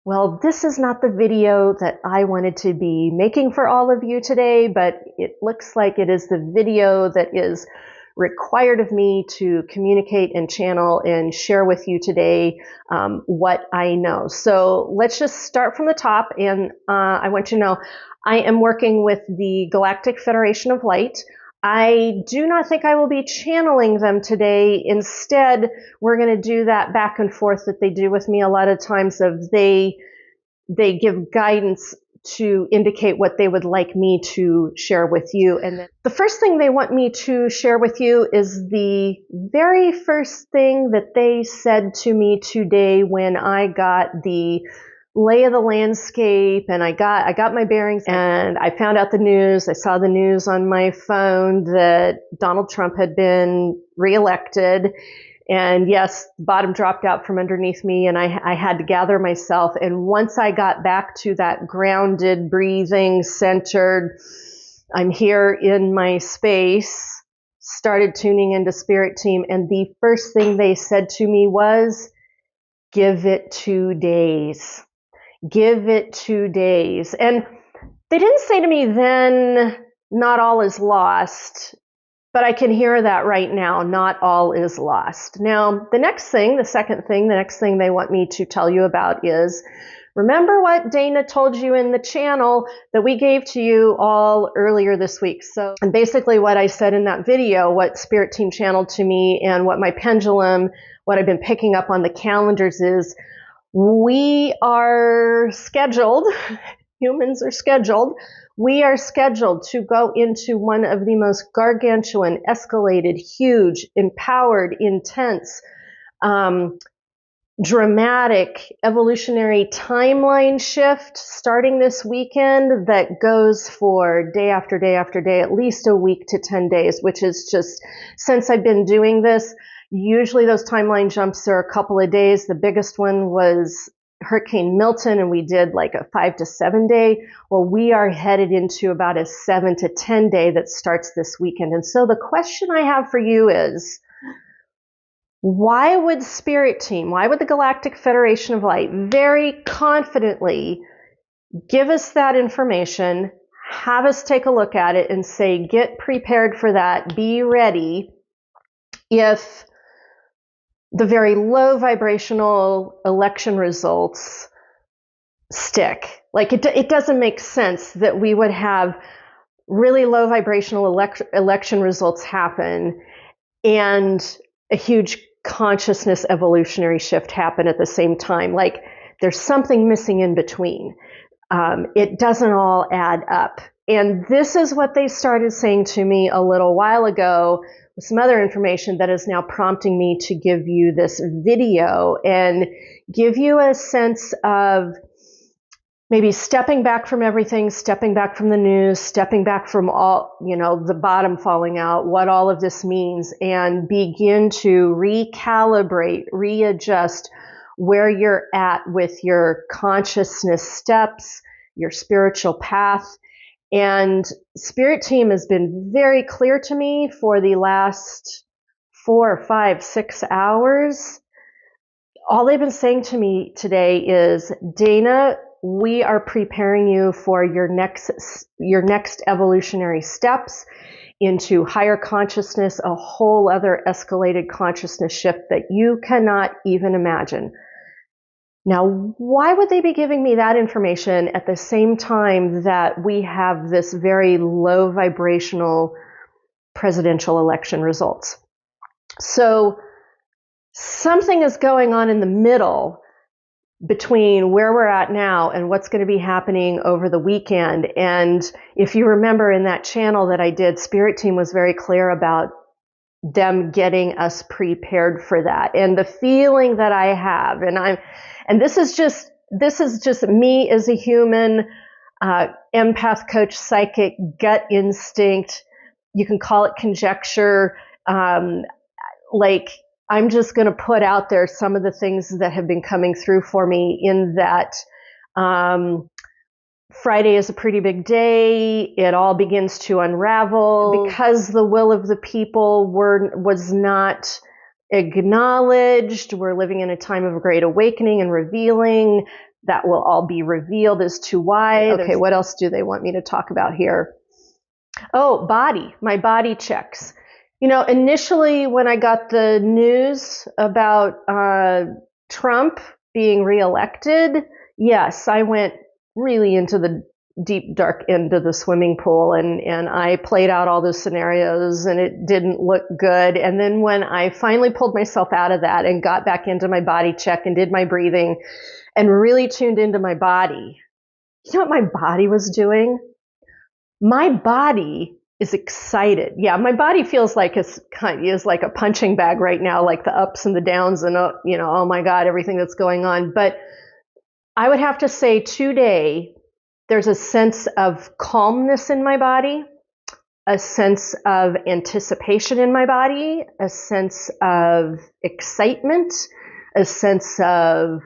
Well, this is not the video that I wanted to be making for all of you today, but it looks like it is the video that is required of me to communicate and channel and share with you today what I know. So let's just start from the top, and I want you to know I am working with the Galactic Federation of Light. I do not think I will be channeling them today. Instead, we're going to do that back and forth that they do with me a lot of times of they give guidance to indicate what they would like me to share with you. And then the first thing they want me to share with you is the very first thing that they said to me today when I got the lay of the landscape and I got my bearings and I found out the news. I saw the news on my phone that Donald Trump had been reelected. And yes, the bottom dropped out from underneath me and I had to gather myself. And once I got back to that grounded, breathing, centered, I'm here in my space, started tuning into Spirit Team. And the first thing they said to me was, give it 2 days. Give it 2 days. And they didn't say to me then, not all is lost. But I can hear that right now, not all is lost. Now, the next thing they want me to tell you about is, remember what Dana told you in the channel that we gave to you all earlier this week. So, and basically what I said in that video, what Spirit Team channeled to me and what my pendulum, what I've been picking up on the calendars is, we are scheduled, humans are scheduled, we are scheduled to go into one of the most gargantuan, escalated, huge, empowered, intense, dramatic, evolutionary timeline shift starting this weekend that goes for day after day after day, at least a week to 10 days, which is just, since I've been doing this, usually those timeline jumps are a couple of days. The biggest one was Hurricane Milton, and we did like a 5 to 7 day. Well, we are headed into about a 7 to 10 day that starts this weekend. And so the question I have for you is, why would Spirit Team, why would the Galactic Federation of Light very confidently give us that information, have us take a look at it and say, get prepared for that, be ready, if the very low vibrational election results stick? Like it doesn't make sense that we would have really low vibrational election results happen and a huge consciousness evolutionary shift happen at the same time. Like there's something missing in between. It doesn't all add up. And this is what they started saying to me a little while ago with some other information that is now prompting me to give you this video and give you a sense of maybe stepping back from everything, stepping back from the news, stepping back from all, the bottom falling out, what all of this means, and begin to recalibrate, readjust where you're at with your consciousness steps, your spiritual path. And Spirit Team has been very clear to me for the last 4, 5, 6 hours. All they've been saying to me today is, Dana, we are preparing you for your next evolutionary steps into higher consciousness, a whole other escalated consciousness shift that you cannot even imagine. Now, why would they be giving me that information at the same time that we have this very low vibrational presidential election results? So something is going on in the middle between where we're at now and what's going to be happening over the weekend. And if you remember in that channel that I did, Spirit Team was very clear about them getting us prepared for that. And the feeling that I have, and this is just me as a human, empath, coach, psychic, gut instinct. You can call it conjecture. I'm just going to put out there some of the things that have been coming through for me in that Friday is a pretty big day. It all begins to unravel because the will of the people was not acknowledged. We're living in a time of great awakening and revealing. that will all be revealed as to why. Okay, what else do they want me to talk about here? Oh, my body checks. Initially when I got the news about Trump being reelected, yes, I went really into the deep, dark end of the swimming pool, and I played out all those scenarios, and it didn't look good. And then when I finally pulled myself out of that and got back into my body check and did my breathing and really tuned into my body, you know what my body was doing? My body is excited. Yeah, my body feels like is like a punching bag right now, like the ups and the downs and, oh my God, everything that's going on. But I would have to say today, there's a sense of calmness in my body, a sense of anticipation in my body, a sense of excitement, a sense of,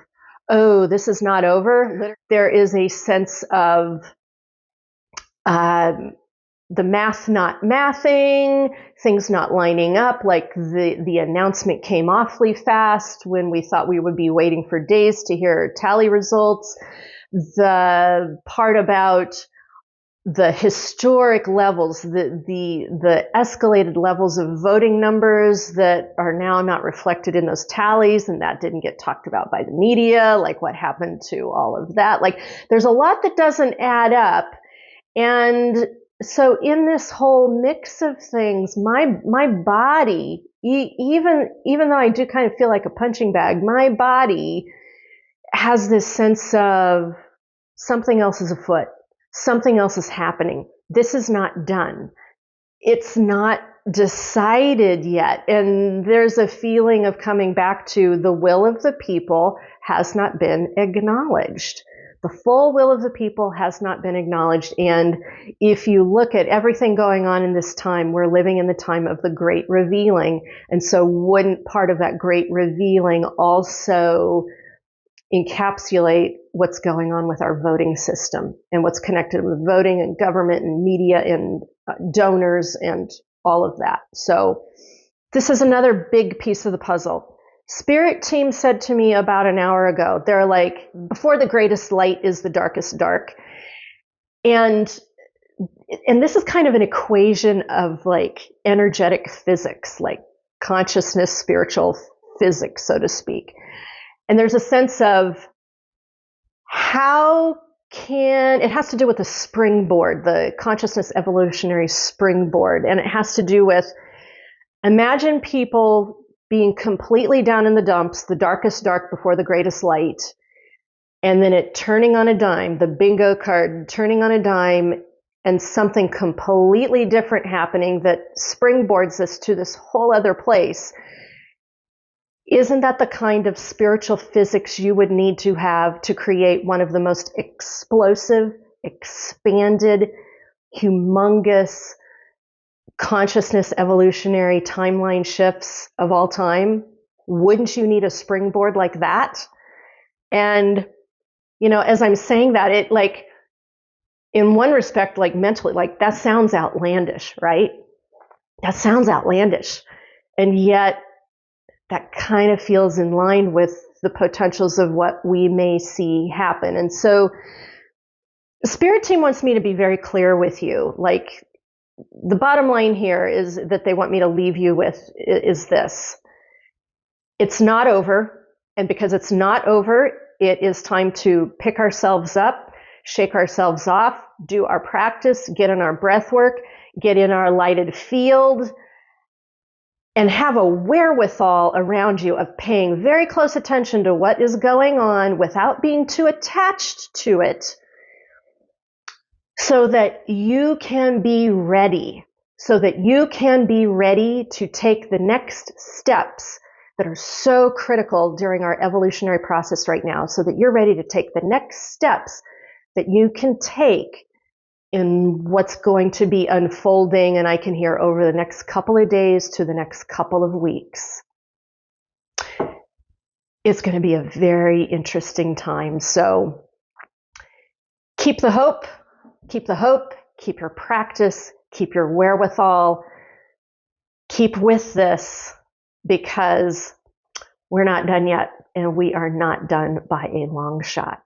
oh, this is not over. There is a sense of the math not mathing, things not lining up, like the announcement came awfully fast when we thought we would be waiting for days to hear tally results. The part about the historic levels, the escalated levels of voting numbers that are now not reflected in those tallies, and that didn't get talked about by the media, like what happened to all of that. Like there's a lot that doesn't add up. And so in this whole mix of things, my body, even though I do kind of feel like a punching bag, my body has this sense of something else is afoot. Something else is happening. This is not done. It's not decided yet. And there's a feeling of coming back to the will of the people has not been acknowledged. The full will of the people has not been acknowledged. And if you look at everything going on in this time, we're living in the time of the great revealing. And so wouldn't part of that great revealing also encapsulate what's going on with our voting system and what's connected with voting and government and media and donors and all of that? So this is another big piece of the puzzle. Spirit team said to me about an hour ago, they're like, before the greatest light is the darkest dark. And this is kind of an equation of like energetic physics, like consciousness, spiritual physics, so to speak. And there's a sense of it has to do with the springboard, the consciousness evolutionary springboard. And it has to do with, imagine people being completely down in the dumps, the darkest dark before the greatest light, and then it turning on a dime, the bingo card turning on a dime, and something completely different happening that springboards us to this whole other place. Isn't that the kind of spiritual physics you would need to have to create one of the most explosive, expanded, humongous consciousness evolutionary timeline shifts of all time? Wouldn't you need a springboard like that? And, as I'm saying that, it like, in one respect, like mentally, like that sounds outlandish, right? That sounds outlandish. And yet, that kind of feels in line with the potentials of what we may see happen. And so the Spirit team wants me to be very clear with you. Like, the bottom line here is that they want me to leave you with is this. It's not over. And because it's not over, it is time to pick ourselves up, shake ourselves off, do our practice, get in our breath work, get in our lighted field, and have a wherewithal around you of paying very close attention to what is going on without being too attached to it, so that you can be ready, to take the next steps that are so critical during our evolutionary process right now, so that you're ready to take the next steps that you can take in what's going to be unfolding, and I can hear over the next couple of days to the next couple of weeks. It's going to be a very interesting time. So keep the hope, keep your practice, keep your wherewithal, keep with this, because we're not done yet, and we are not done by a long shot.